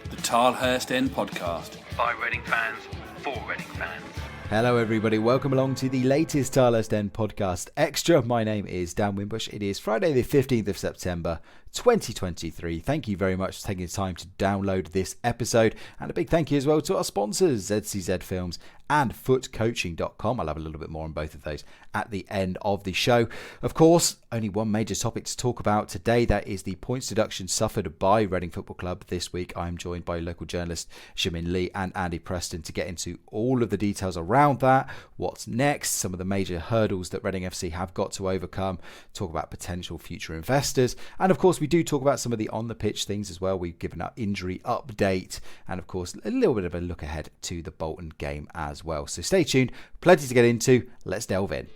The Tilehurst End Podcast. By Reading fans, for Reading fans. Hello everybody, welcome along to the latest Tilehurst End Podcast Extra. My name is Dan Wimbush. It is Friday the 15th of September 2023. Thank you very much for taking the time to download this episode. And a big thank you as well to our sponsors, ZCZ Films and footcoaching.com. I'll have a little bit more on both of those at the end of the show. Of course, only one major topic to talk about today. That is the points deduction suffered by Reading Football Club this week. I'm joined by local journalists Xiaomin Lee and Andy Preston to get into all of the details around that, what's next, some of the major hurdles that Reading FC have got to overcome, talk about potential future investors, and of course we do talk about some of the on-the-pitch things as well. We've given our injury update and of course a little bit of a look ahead to the Bolton game as well. So stay tuned, plenty to get into. Let's delve in.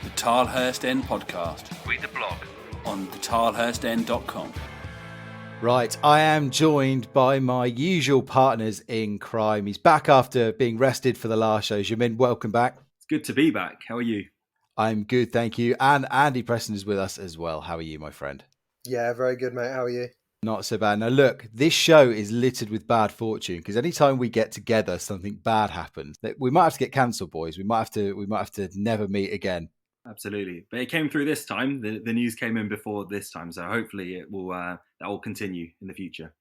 The Tilehurst End Podcast. Read the blog on thetilehurstend.com. Right, I am joined by my usual partners in crime. He's back after being rested for the last show. Xiaomin, welcome back. It's good to be back. How are you? I'm good, thank you. And Andy Preston is with us as well. How are you, my friend? Yeah, very good, mate. How are you? Not so bad. Now, look, this show is littered with bad fortune because anytime we get together, something bad happens. We might have to get cancelled, boys. We might have to never meet again. Absolutely, but it came through this time. The news came in before this time, so hopefully it will that will continue in the future.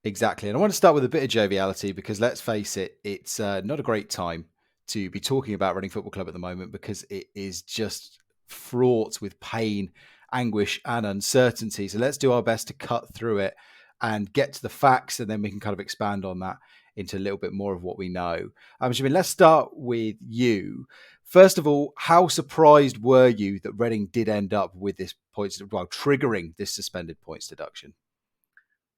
Exactly, and I want to start with a bit of joviality because let's face it, it's not a great time to be talking about Reading Football Club at the moment because it is just fraught with pain, anguish, and uncertainty. So let's do our best to cut through it and get to the facts, and then we can kind of expand on that into a little bit more of what we know. Xiaomin, let's start with you. First of all, how surprised were you that Reading did end up with this triggering this suspended points deduction?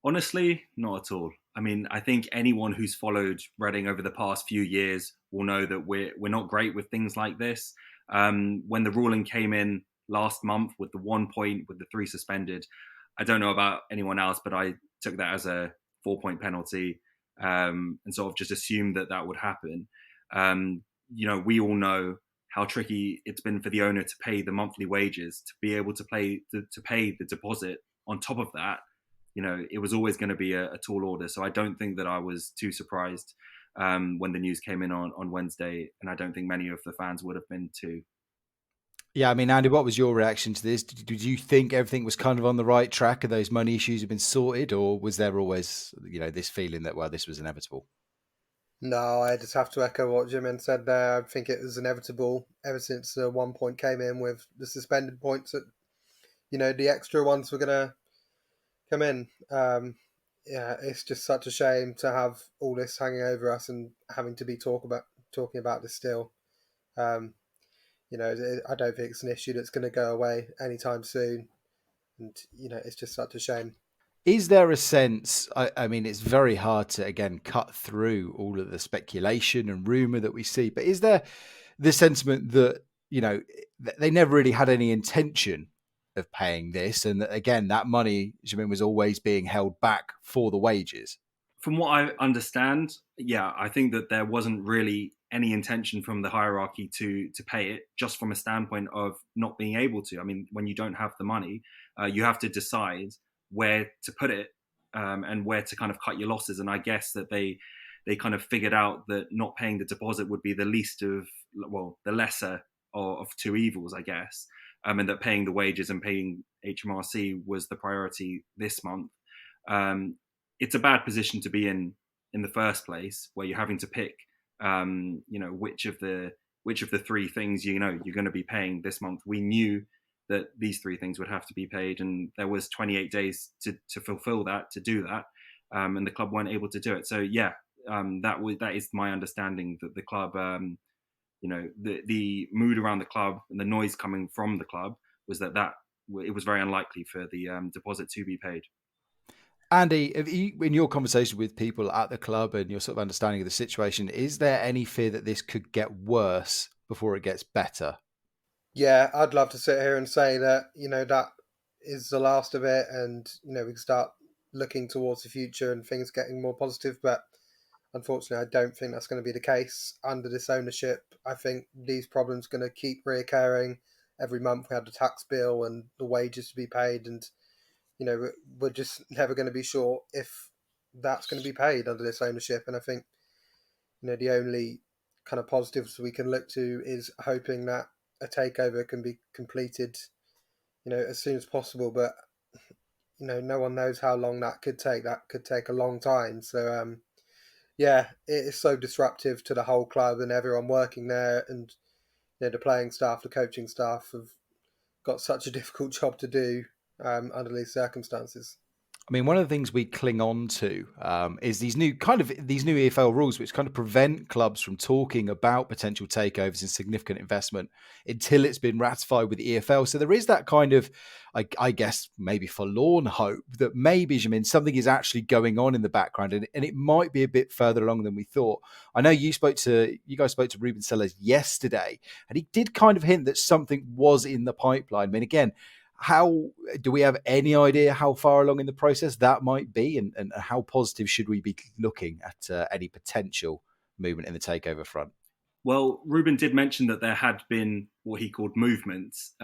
Honestly, not at all. I mean, I think anyone who's followed Reading over the past few years will know that we're not great with things like this. When the ruling came in last month with the 1 point, with the 3 suspended, I don't know about anyone else, but I took that as a 4-point penalty and sort of just assumed that would happen. We all know how tricky it's been for the owner to pay the monthly wages, to be able to pay the deposit on top of that. It was always going to be a tall order. So I don't think that I was too surprised when the news came in on Wednesday, and I don't think many of the fans would have been too. Yeah, I mean, Andy, what was your reaction to this? Did you think everything was kind of on the right track and those money issues have been sorted, or was there always, this feeling that, this was inevitable? No, I just have to echo what Jimin said there. I think it was inevitable ever since the 1 point came in with the suspended points that, the extra ones were going to come in. It's just such a shame to have all this hanging over us and having to be talking about this still. I don't think it's an issue that's going to go away anytime soon. And, it's just such a shame. Is there a sense, I mean, it's very hard to, again, cut through all of the speculation and rumour that we see, but is there the sentiment that, they never really had any intention of paying this and that, again, that money, Xiaomin, was always being held back for the wages? From what I understand, yeah, I think that there wasn't really any intention from the hierarchy to pay it, just from a standpoint of not being able to. I mean, when you don't have the money, you have to decide where to put it and where to kind of cut your losses. And I guess that they kind of figured out that not paying the deposit would be the lesser of two evils, I guess, and that paying the wages and paying HMRC was the priority this month. It's a bad position to be in the first place, where you're having to pick, which of the 3 things you're going to be paying this month. We knew that these 3 things would have to be paid, and there was 28 days to fulfill that, to do that, and the club weren't able to do it. So yeah, that is my understanding, that the club, the mood around the club and the noise coming from the club was that it was very unlikely for the deposit to be paid. Andy, in your conversation with people at the club and your sort of understanding of the situation, is there any fear that this could get worse before it gets better? Yeah, I'd love to sit here and say that, that is the last of it and, we can start looking towards the future and things getting more positive. But unfortunately, I don't think that's going to be the case under this ownership. I think these problems are going to keep reoccurring. Every month we have the tax bill and the wages to be paid, and we're just never going to be sure if that's going to be paid under this ownership. And I think, the only kind of positives we can look to is hoping that a takeover can be completed, as soon as possible. But, no one knows how long that could take. That could take a long time. So, yeah, it is so disruptive to the whole club and everyone working there, and the playing staff, the coaching staff have got such a difficult job to do under these circumstances. I mean, one of the things we cling on to is these new EFL rules, which kind of prevent clubs from talking about potential takeovers and significant investment until it's been ratified with the EFL. So there is that kind of, I guess, maybe forlorn hope that maybe, Jamin, something is actually going on in the background, and it might be a bit further along than we thought. I know you guys spoke to Ruben Sellers yesterday, and he did kind of hint that something was in the pipeline. I mean, again, how do we have any idea how far along in the process that might be, and how positive should we be looking at any potential movement in the takeover front? Well, Ruben did mention that there had been what he called movements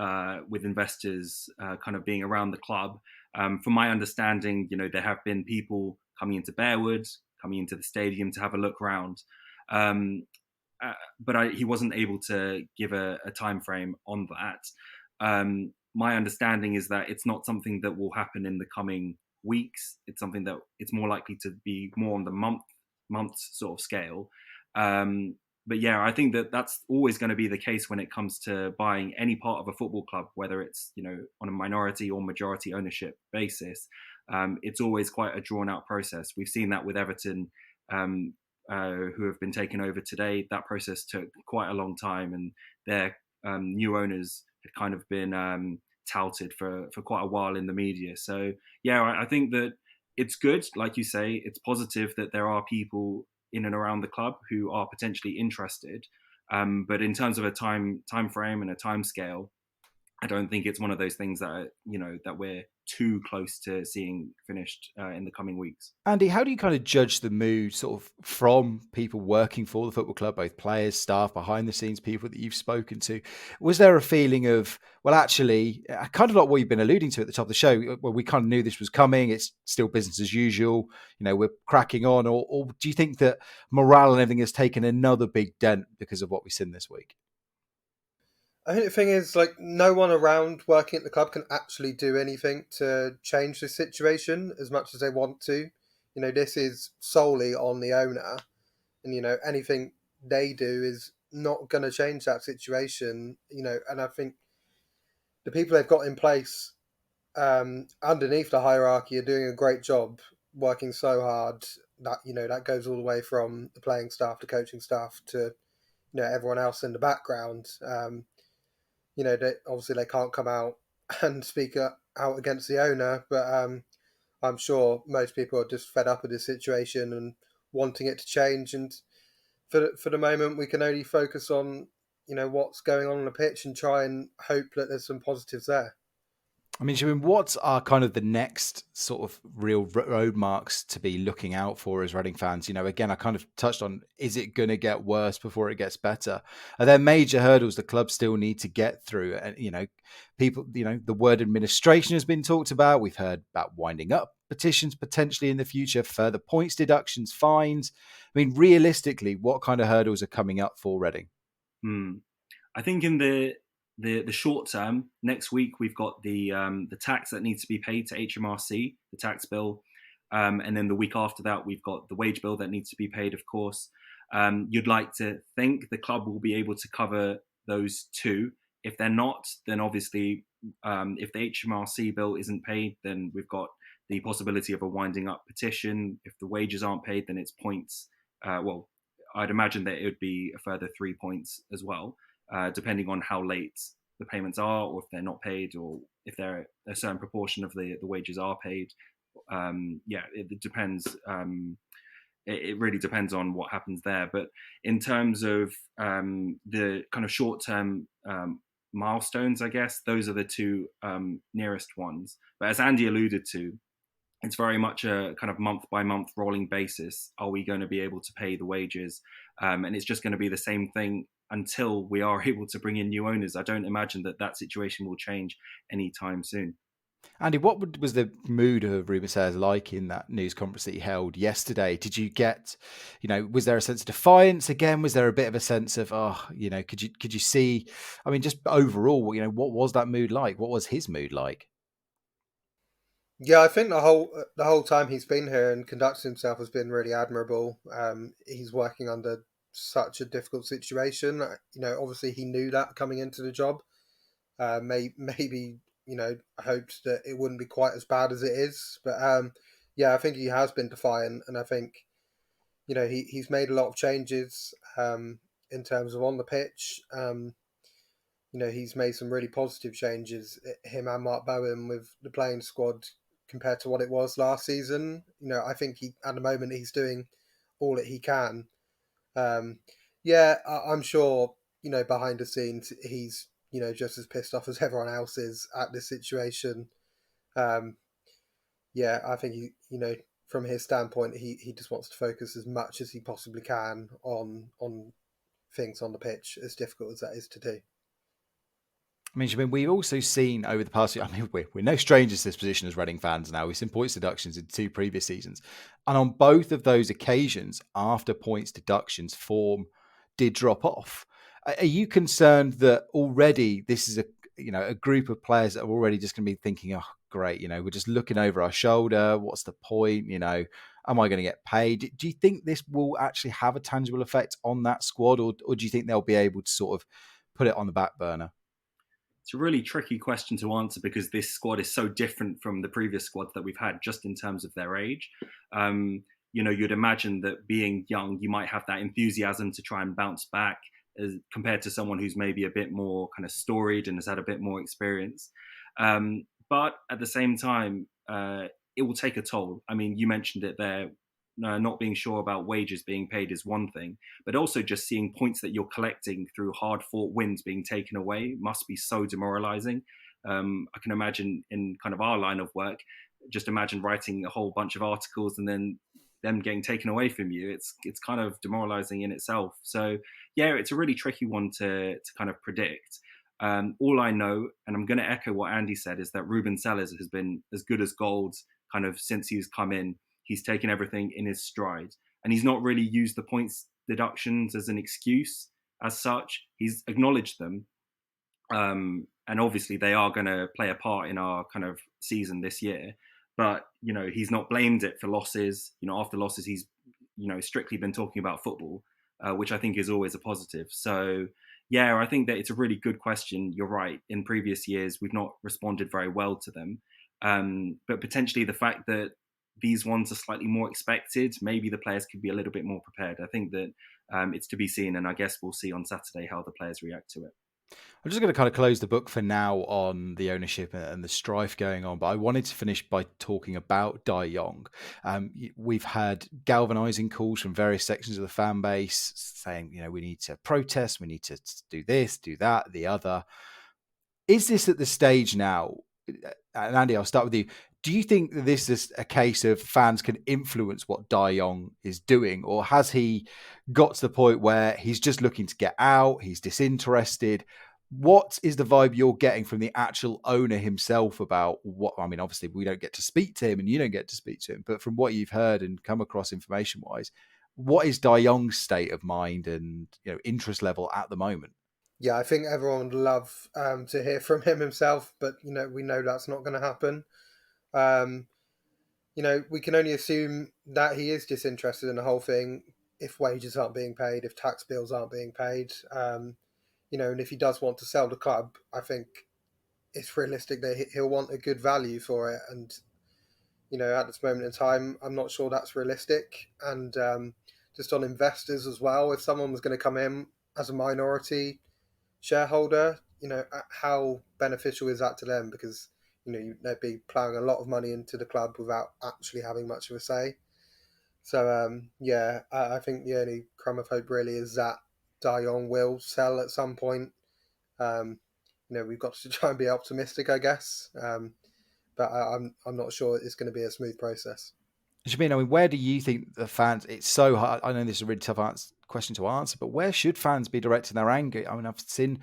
with investors kind of being around the club. From my understanding, there have been people coming into Bearwood, coming into the stadium to have a look around. But he wasn't able to give a time frame on that. My understanding is that it's not something that will happen in the coming weeks. It's something that it's more likely to be more on the months sort of scale. But yeah, I think that that's always going to be the case when it comes to buying any part of a football club, whether it's on a minority or majority ownership basis. It's always quite a drawn out process. We've seen that with Everton, who have been taken over today. That process took quite a long time, and their new owners had kind of been touted for quite a while in the media. So yeah, I think that it's good, like you say, it's positive that there are people in and around the club who are potentially interested. But in terms of a time frame and a time scale, I don't think it's one of those things that that we're too close to seeing finished in the coming weeks. Andy, how do you kind of judge the mood sort of from people working for the football club, both players, staff, behind the scenes people that you've spoken to? Was there a feeling of, well, actually, kind of like what you've been alluding to at the top of the show, where we kind of knew this was coming, it's still business as usual, we're cracking on, or do you think that morale and everything has taken another big dent because of what we've seen this week? I think the thing is, no one around working at the club can actually do anything to change the situation as much as they want to. This is solely on the owner, and anything they do is not going to change that situation. And I think the people they've got in place underneath the hierarchy are doing a great job, working so hard that that goes all the way from the playing staff, the coaching staff, to everyone else in the background. Obviously they can't come out and speak out against the owner, but I'm sure most people are just fed up with this situation and wanting it to change. And for the moment, we can only focus on what's going on the pitch and try and hope that there's some positives there. I mean, Sharon, what are kind of the next sort of real road marks to be looking out for as Reading fans? Again, I kind of touched on, is it going to get worse before it gets better? Are there major hurdles the club still need to get through? And, people, the word administration has been talked about. We've heard about winding up petitions potentially in the future, further points deductions, fines. I mean, realistically, what kind of hurdles are coming up for Reading? I think in the short term, next week we've got the tax that needs to be paid to HMRC, the tax bill, and then the week after that we've got the wage bill that needs to be paid, of course. You'd like to think the club will be able to cover those two. If they're not, then obviously, if the HMRC bill isn't paid, then we've got the possibility of a winding up petition. If the wages aren't paid, then it's points. Well, I'd imagine that it would be a further 3 points as well. Depending on how late the payments are, or if they're not paid, or if they're a certain proportion of the wages are paid. It depends. It really depends on what happens there. But in terms of the kind of short-term milestones, I guess, those are the two nearest ones. But as Andy alluded to, it's very much a kind of month-by-month rolling basis. Are we going to be able to pay the wages? And it's just going to be the same thing until we are able to bring in new owners. I don't imagine that situation will change anytime soon. Andy, what was the mood of Ruben Sayers like in that news conference that he held yesterday? Did you get, was there a sense of defiance again? Was there a bit of a sense of, could you see? I mean, just overall, what was that mood like? What was his mood like? Yeah, I think the whole time he's been here and conducted himself has been really admirable. He's working under such a difficult situation. Obviously he knew that coming into the job. Maybe hoped that it wouldn't be quite as bad as it is. But yeah, I think he has been defiant, and I think he's made a lot of changes in terms of on the pitch. He's made some really positive changes. Him and Mark Bowen with the playing squad compared to what it was last season. I think at the moment he's doing all that he can. Yeah, I'm sure. Behind the scenes, he's just as pissed off as everyone else is at this situation. Yeah, I think from his standpoint, he just wants to focus as much as he possibly can on things on the pitch, as difficult as that is to do. I mean, we've also seen over the past year, I mean, we're no strangers to this position as Reading fans now. We've seen points deductions in 2 previous seasons. And on both of those occasions, after points deductions, form did drop off. Are you concerned that already this is a group of players that are already just going to be thinking, oh, great, we're just looking over our shoulder. What's the point? Am I going to get paid? Do you think this will actually have a tangible effect on that squad? Or do you think they'll be able to sort of put it on the back burner? It's a really tricky question to answer because this squad is so different from the previous squads that we've had just in terms of their age. You'd imagine that being young, you might have that enthusiasm to try and bounce back as compared to someone who's maybe a bit more kind of storied and has had a bit more experience. But at the same time, it will take a toll. I mean, you mentioned it there. Not being sure about wages being paid is one thing, but also just seeing points that you're collecting through hard-fought wins being taken away must be so demoralizing. I can imagine in kind of our line of work, just imagine writing a whole bunch of articles and then them getting taken away from you. It's kind of demoralizing in itself. So yeah, it's a really tricky one to kind of predict. All I know, and I'm going to echo what Andy said, is that Ruben Sellers has been as good as gold kind of since he's come in. He's taken everything in his stride, and he's not really used the points deductions as an excuse as such. He's acknowledged them. And obviously they are going to play a part in our kind of season this year, but, he's not blamed it for losses. After losses, he's, strictly been talking about football, which I think is always a positive. So yeah, I think that it's a really good question. You're right. In previous years, we've not responded very well to them. But potentially the fact that these ones are slightly more expected, maybe the players could be a little bit more prepared. I think that it's to be seen, and I guess we'll see on Saturday how the players react to it. I'm just going to kind of close the book for now on the ownership and the strife going on, but I wanted to finish by talking about De Jong. We've had galvanising calls from various sections of the fan base saying, we need to protest, we need to do this, do that, the other. Is this at the stage now, and Andy, I'll start with you, do you think that this is a case of fans can influence what De Jong is doing, or has he got to the point where he's just looking to get out, he's disinterested? What is the vibe you're getting from the actual owner himself about what, I mean, obviously we don't get to speak to him and you don't get to speak to him, but from what you've heard and come across information-wise, what is De Jong's state of mind and interest level at the moment? Yeah, I think everyone would love to hear from him himself, but we know that's not going to happen. We can only assume that he is disinterested in the whole thing if wages aren't being paid, if tax bills aren't being paid. And if he does want to sell the club, I think it's realistic that he'll want a good value for it. And, at this moment in time, I'm not sure that's realistic. And just on investors as well, if someone was going to come in as a minority shareholder, how beneficial is that to them? Because they'd be ploughing a lot of money into the club without actually having much of a say. So yeah, I think the only crumb of hope really is that De Jong will sell at some point. We've got to try and be optimistic, I guess. But I'm not sure it's going to be a smooth process. I mean, where do you think the fans? It's so hard. I know this is a really tough question to answer, but where should fans be directing their anger? I mean, I've seen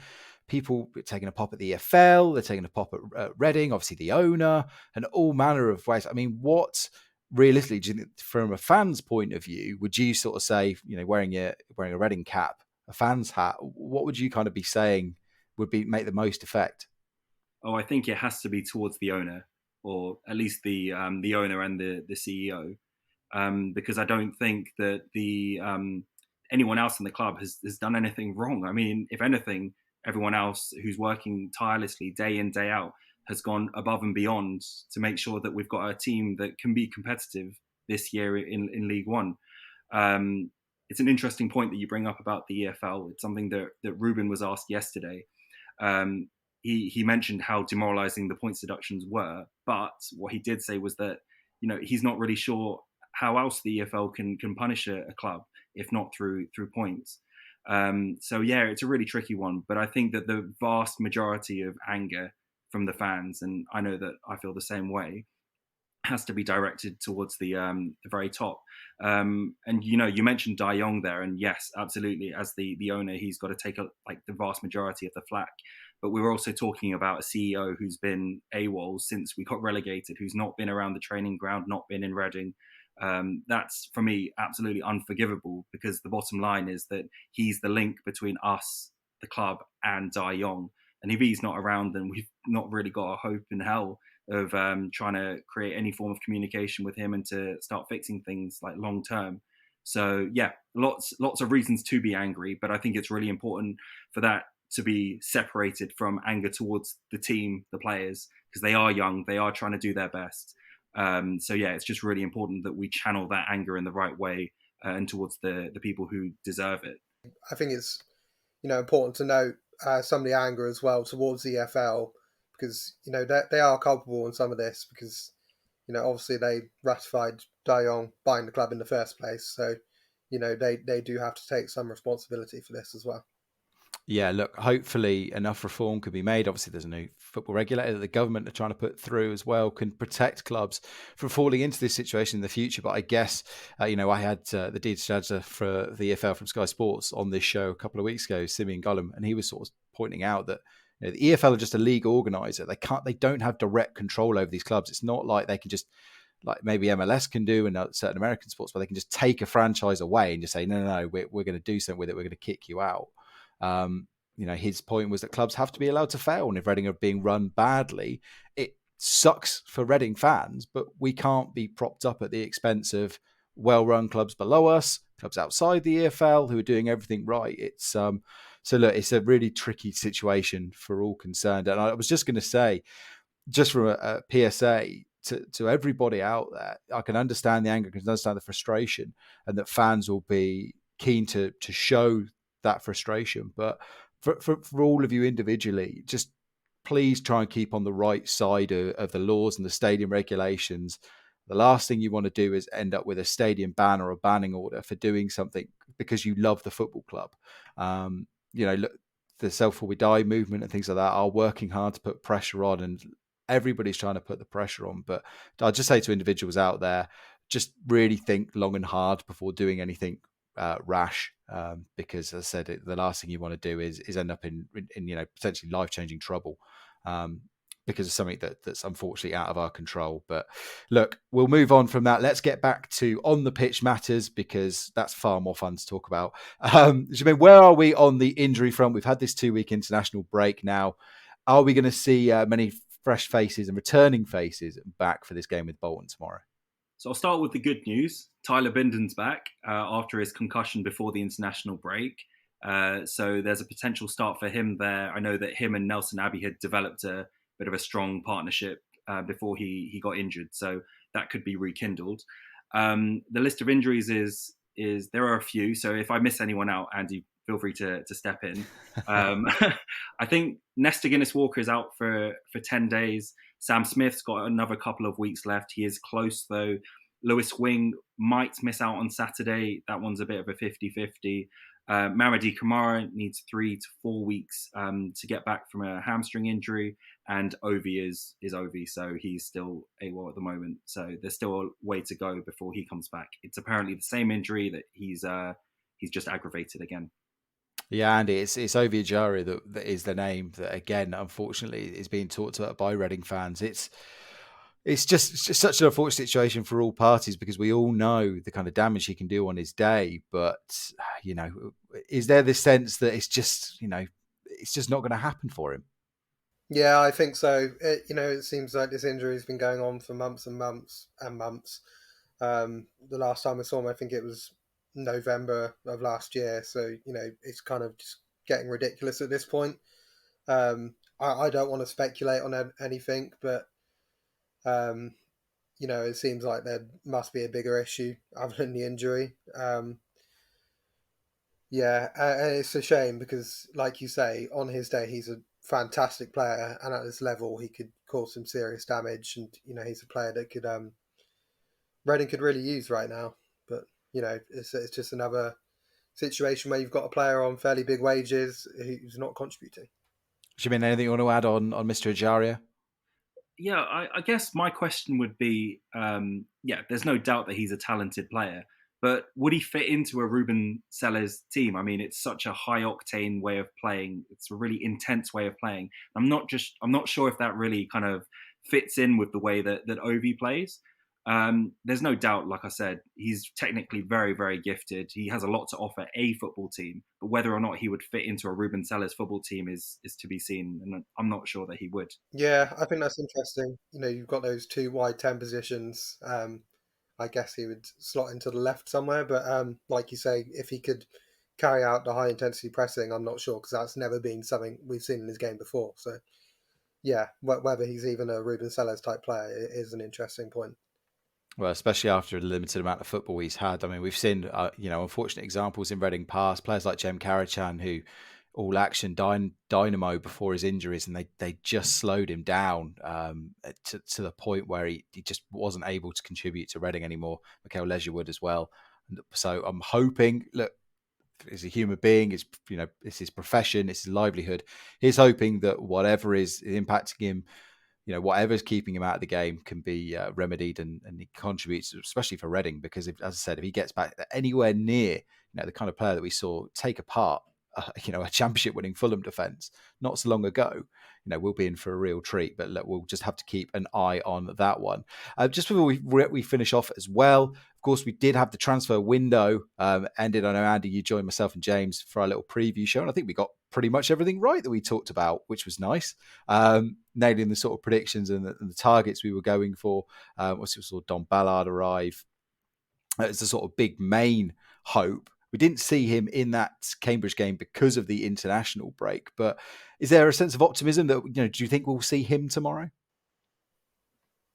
people taking a pop at the EFL, they're taking a pop at Reading, obviously the owner, and all manner of ways. I mean, what realistically, do you think, from a fan's point of view, would you sort of say, wearing a Reading cap, a fan's hat, what would you kind of be saying would make the most effect? Oh, I think it has to be towards the owner, or at least the owner and the CEO, because I don't think that the anyone else in the club has done anything wrong. I mean, if anything, everyone else who's working tirelessly day in, day out has gone above and beyond to make sure that we've got a team that can be competitive this year in League One. It's an interesting point that you bring up about the EFL. It's something that Ruben was asked yesterday. He mentioned how demoralising the points deductions were, but what he did say was that he's not really sure how else the EFL can punish a club if not through points. So yeah, it's a really tricky one, but I think that the vast majority of anger from the fans, and I know that I feel the same way, has to be directed towards the very top. And you mentioned De Jong there, and yes, absolutely, as the owner, he's got to take the vast majority of the flack. But we were also talking about a CEO who's been AWOL since we got relegated, who's not been around the training ground, not been in Reading. That's, for me, absolutely unforgivable, because the bottom line is that he's the link between us, the club, and De Jong. And if he's not around, then we've not really got a hope in hell of trying to create any form of communication with him and to start fixing things long term. So yeah, lots of reasons to be angry, but I think it's really important for that to be separated from anger towards the team, the players, because they are young, they are trying to do their best. So yeah, it's just really important that we channel that anger in the right way and towards the people who deserve it. I think it's important to note some of the anger as well towards the EFL, because they are culpable in some of this, because obviously they ratified De Jong buying the club in the first place, so they do have to take some responsibility for this as well. Yeah, look, hopefully enough reform could be made. Obviously, there's a new football regulator that the government are trying to put through as well, can protect clubs from falling into this situation in the future. But I guess, I had the Deed Strateger for the EFL from Sky Sports on this show a couple of weeks ago, Simeon Gollum, and he was sort of pointing out that the EFL are just a league organizer. They don't have direct control over these clubs. It's not like they can just, like maybe MLS can do and certain American sports, where they can just take a franchise away and just say, no, we're going to do something with it. We're going to kick you out. His point was that clubs have to be allowed to fail, and if Reading are being run badly, it sucks for Reading fans, but we can't be propped up at the expense of well-run clubs below us, clubs outside the EFL who are doing everything right. It's so look, it's a really tricky situation for all concerned. And I was just going to say, just from a PSA to everybody out there, I can understand the anger, I can understand the frustration, and that fans will be keen to show that frustration. But for all of you individually, just please try and keep on the right side of the laws and the stadium regulations. The last thing you want to do is end up with a stadium ban or a banning order for doing something because you love the football club. Look, the Self Before We Die movement and things like that are working hard to put pressure on, and everybody's trying to put the pressure on. But I'll just say to individuals out there, just really think long and hard before doing anything rash, because as I said, the last thing you want to do is end up in potentially life-changing trouble because of something that's unfortunately out of our control. But look, we'll move on from that. Let's get back to on the pitch matters, because that's far more fun to talk about. Jermaine, where are we on the injury front? We've had this 2-week international break now. Are we going to see many fresh faces and returning faces back for this game with Bolton tomorrow? So I'll start with the good news. Tyler Binden's back after his concussion before the international break. So there's a potential start for him there. I know that him and Nelson Abbey had developed a bit of a strong partnership before he got injured. So that could be rekindled. The list of injuries is there are a few. So if I miss anyone out, Andy, feel free to step in. I think Nesta Guinness-Walker is out for 10 days. Sam Smith's got another couple of weeks left. He is close, though. Lewis Wing might miss out on Saturday. That one's a bit of a 50-50. Mamadi Kamara needs 3 to 4 weeks to get back from a hamstring injury. And Ovi is Ovi, so he's still AWOL at the moment. So there's still a way to go before he comes back. It's apparently the same injury that he's just aggravated again. Yeah, Andy, it's Ovie Ejaria that is the name that, again, unfortunately, is being talked about by Reading fans. It's just such an unfortunate situation for all parties because we all know the kind of damage he can do on his day. But is there this sense that it's just not going to happen for him? Yeah, I think so. It seems like this injury has been going on for months and months and months. The last time I saw him, I think it was November of last year. So, it's kind of just getting ridiculous at this point. I don't want to speculate on anything, but, um, it seems like there must be a bigger issue other than the injury. Yeah, and it's a shame because, like you say, on his day, he's a fantastic player, and at this level, he could cause some serious damage. And he's a player that Reading could really use right now. But it's just another situation where you've got a player on fairly big wages who's not contributing. Jimin, anything you want to add on Mr. Ejaria? Yeah, I guess my question would be, there's no doubt that he's a talented player, but would he fit into a Ruben Sellers team? I mean, it's such a high octane way of playing. It's a really intense way of playing. I'm not sure if that really kind of fits in with the way that Ovi plays. There's no doubt, like I said, he's technically very, very gifted. He has a lot to offer a football team, but whether or not he would fit into a Ruben Sellers football team is to be seen, and I'm not sure that he would. Yeah, I think that's interesting. You've got those two wide 10 positions. I guess he would slot into the left somewhere, but like you say, if he could carry out the high intensity pressing, I'm not sure because that's never been something we've seen in his game before. So, yeah, whether he's even a Ruben Sellers type player is an interesting point. Well, especially after the limited amount of football he's had. I mean, we've seen, unfortunate examples in Reading past, players like Jem Karachan, who all action dynamo before his injuries, and they just slowed him down to the point where he just wasn't able to contribute to Reading anymore. Mikel Leisurewood as well. And so I'm hoping, look, as a human being, it's his profession, it's his livelihood. He's hoping that whatever is impacting him, whatever's keeping him out of the game can be remedied and he contributes, especially for Reading, because as I said, if he gets back anywhere near, the kind of player that we saw take apart, a championship winning Fulham defence not so long ago, we'll be in for a real treat, but look, we'll just have to keep an eye on that one. Just before we finish off as well, of course, we did have the transfer window ended. I know, Andy, you joined myself and James for our little preview show, and I think we got pretty much everything right that we talked about, which was nice. Nailing the sort of predictions and the targets we were going for. We saw Don Ballard arrive as the sort of big main hope. We didn't see him in that Cambridge game because of the international break, but is there a sense of optimism that, do you think we'll see him tomorrow?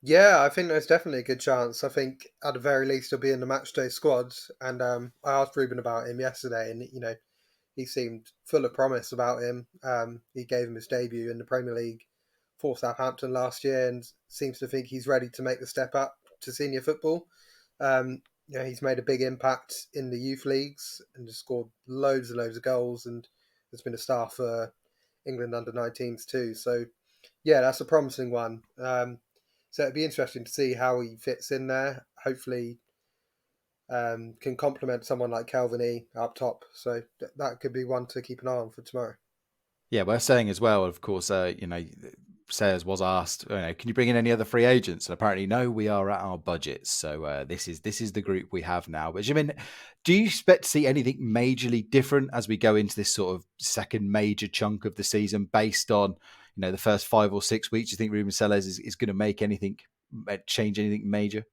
Yeah, I think there's definitely a good chance. I think at the very least he'll be in the matchday squad. And I asked Ruben about him yesterday, and he seemed full of promise about him. He gave him his debut in the Premier League for Southampton last year, and seems to think he's ready to make the step up to senior football. He's made a big impact in the youth leagues and just scored loads and loads of goals, and has been a star for England under-19s too. So, yeah, that's a promising one. So it'd be interesting to see how he fits in there. Hopefully, can complement someone like Calvin E up top. So that could be one to keep an eye on for tomorrow. Yeah, we're saying as well, of course, Sayers was asked, can you bring in any other free agents? And apparently, no, we are at our budgets. So this is the group we have now. But Jimin, do you expect to see anything majorly different as we go into this sort of second major chunk of the season based on, the first 5 or 6 weeks? Do you think Ruben Sellers is going to change anything major?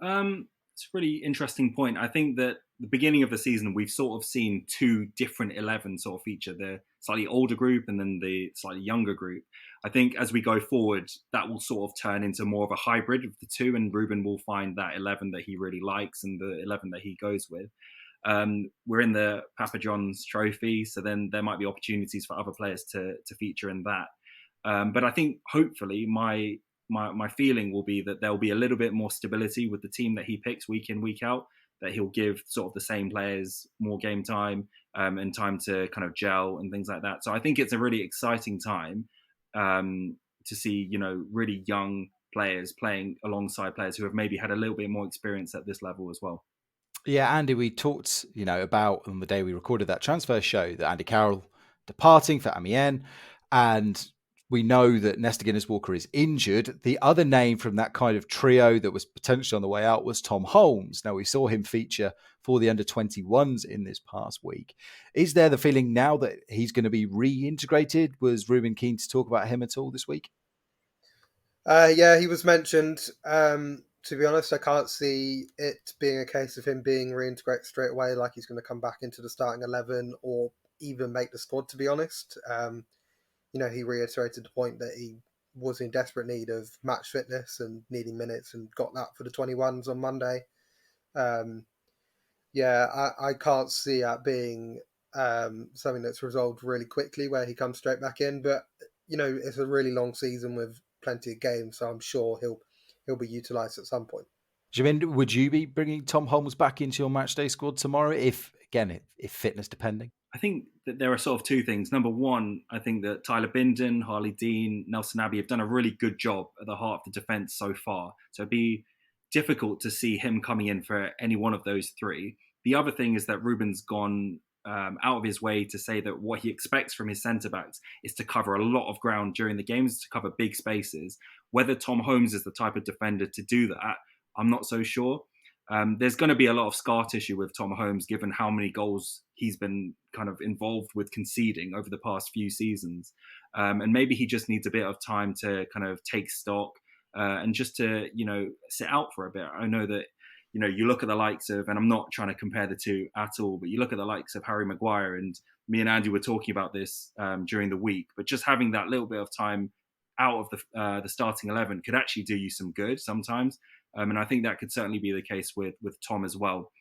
It's a really interesting point. I think that the beginning of the season, we've sort of seen two different 11 sort of feature, the slightly older group and then the slightly younger group. I think as we go forward, that will sort of turn into more of a hybrid of the two, and Ruben will find that 11 that he really likes and the 11 that he goes with. We're in the Papa John's Trophy, so then there might be opportunities for other players to feature in that. But I think hopefully my feeling will be that there'll be a little bit more stability with the team that he picks week in, week out, that he'll give sort of the same players more game time and time to kind of gel and things like that. So I think it's a really exciting time to see, really young players playing alongside players who have maybe had a little bit more experience at this level as well. Yeah, Andy, we talked, about on the day we recorded that transfer show that Andy Carroll departing for Amiens, and we know that Nesta Guinness-Walker is injured. The other name from that kind of trio that was potentially on the way out was Tom Holmes. Now, we saw him feature for the under-21s in this past week. Is there the feeling now that he's going to be reintegrated? Was Ruben keen to talk about him at all this week? Yeah, he was mentioned. To be honest, I can't see it being a case of him being reintegrated straight away, like he's going to come back into the starting 11 or even make the squad, to be honest. He reiterated the point that he was in desperate need of match fitness and needing minutes and got that for the 21s on Monday. I can't see that being something that's resolved really quickly where he comes straight back in. But, it's a really long season with plenty of games, so I'm sure he'll be utilised at some point. Jamin, would you be bringing Tom Holmes back into your matchday squad tomorrow, if fitness depending? I think that there are sort of two things. Number one, I think that Tyler Bindon, Harley Dean, Nelson Abbey have done a really good job at the heart of the defence so far. So it'd be difficult to see him coming in for any one of those three. The other thing is that Ruben's gone out of his way to say that what he expects from his centre-backs is to cover a lot of ground during the games, to cover big spaces. Whether Tom Holmes is the type of defender to do that, I'm not so sure. There's going to be a lot of scar tissue with Tom Holmes, given how many goals he's been kind of involved with conceding over the past few seasons. And maybe he just needs a bit of time to kind of take stock and just to, sit out for a bit. I know that, you look at the likes of, and I'm not trying to compare the two at all, but you look at the likes of Harry Maguire, and me and Andy were talking about this during the week, but just having that little bit of time out of the starting 11 could actually do you some good sometimes. And I think that could certainly be the case with Tom as well.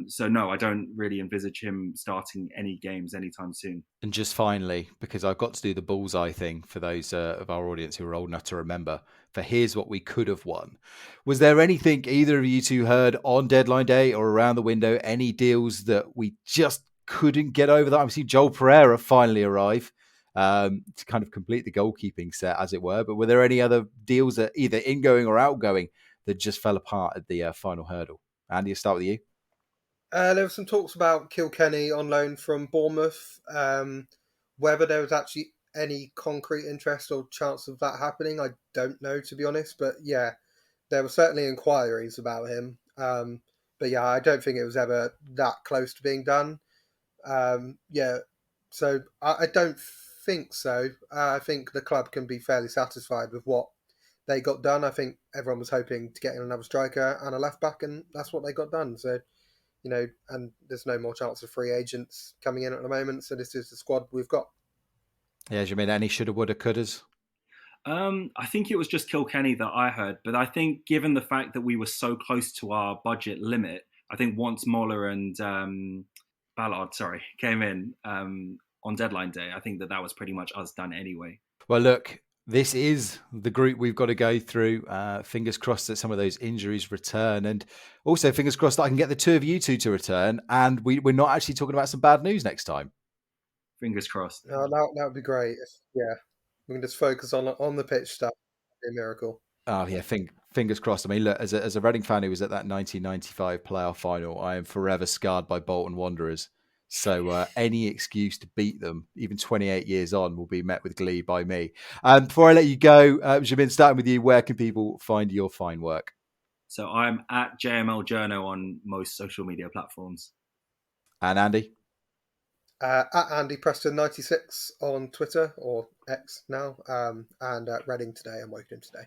So no, I don't really envisage him starting any games anytime soon. And just finally, because I've got to do the bullseye thing for those of our audience who are old enough to remember, for here's what we could have won. Was there anything either of you two heard on deadline day or around the window, any deals that we just couldn't get over that? I've seen Joel Pereira finally arrive to kind of complete the goalkeeping set, as it were. But were there any other deals that either ingoing or outgoing that just fell apart at the final hurdle? Andy, I'll start with you. There were some talks about Kilkenny on loan from Bournemouth. Whether there was actually any concrete interest or chance of that happening, I don't know, to be honest. But yeah, there were certainly inquiries about him. But yeah, I don't think it was ever that close to being done. So I don't think so. I think the club can be fairly satisfied with what they got done. I think everyone was hoping to get in another striker and a left back, and that's what they got done. So, and there's no more chance of free agents coming in at the moment. So this is the squad we've got. Yeah, do you mean any shoulda, woulda, couldas? I think it was just Kilkenny that I heard, but I think given the fact that we were so close to our budget limit, I think once Moller and Ballard, came in on deadline day, I think that was pretty much us done anyway. Well, look, this is the group we've got to go through. Fingers crossed that some of those injuries return, and also fingers crossed that I can get the two of you two to return, and we're not actually talking about some bad news next time. Fingers crossed. No, that would be great. We can just focus on the pitch stuff. It'd be a miracle. Oh yeah, fingers crossed. I mean, look, as a Reading fan who was at that 1995 playoff final, I am forever scarred by Bolton Wanderers. So any excuse to beat them, even 28 years on, will be met with glee by me. Before I let you go, Jamin, starting with you, where can people find your fine work? So I'm at JML Journo on most social media platforms. And Andy? At Andy Preston 96 on Twitter, or X now, and at Reading Today and Woking Today.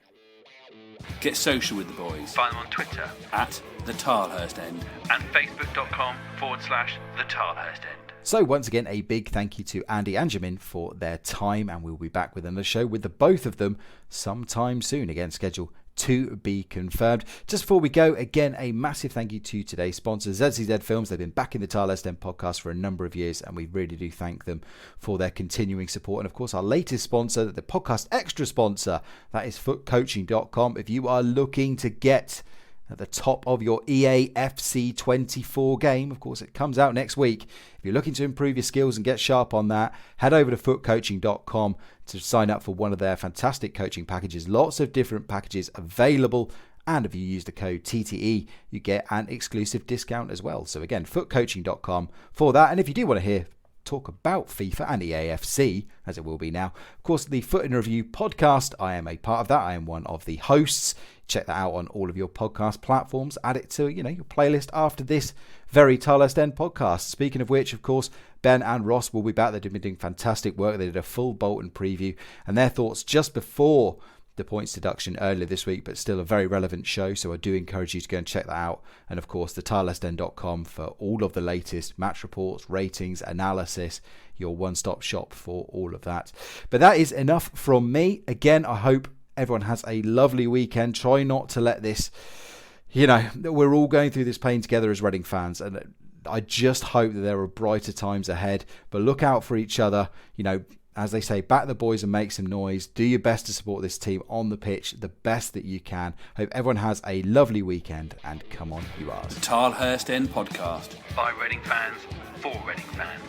Get social with the boys. Find them on Twitter at the Tilehurst End and facebook.com/the Tilehurst End. So once again, a big thank you to Andy and Jamin for their time, and we'll be back with another show with the both of them sometime soon. Again, schedule to be confirmed. Just before we go, again, a massive thank you to today's sponsors, ZCZ Films. They've been back in the Tilehurst End podcast for a number of years, and we really do thank them for their continuing support. And of course, our latest sponsor, the podcast extra sponsor, that is footcoaching.com. If you are looking to get at the top of your EA FC 24 game, of course, it comes out next week. If you're looking to improve your skills and get sharp on that, head over to footcoaching.com to sign up for one of their fantastic coaching packages. Lots of different packages available And if you use the code TTE, you get an exclusive discount as well. So again, footcoaching.com for that. And if you do want to hear talk about FIFA and EAFC, as it will be now, of course, the Foot in Review podcast, I am a part of that. I am one of the hosts. Check that out on all of your podcast platforms. Add it to, your playlist after this very Tilehurst End podcast. Speaking of which, of course, Ben and Ross will be back. They've been doing fantastic work. They did a full Bolton preview and their thoughts just before the points deduction earlier this week, but still a very relevant show. So I do encourage you to go and check that out. And of course, the tilehurstend.com for all of the latest match reports, ratings, analysis, your one-stop shop for all of that. But that is enough from me. Again, I hope everyone has a lovely weekend. Try not to let this, we're all going through this pain together as Reading fans. And I just hope that there are brighter times ahead. But look out for each other. As they say, back the boys and make some noise. Do your best to support this team on the pitch the best that you can. Hope everyone has a lovely weekend, and come on, you Rs. Tilehurst End Podcast. By Reading fans, for Reading fans.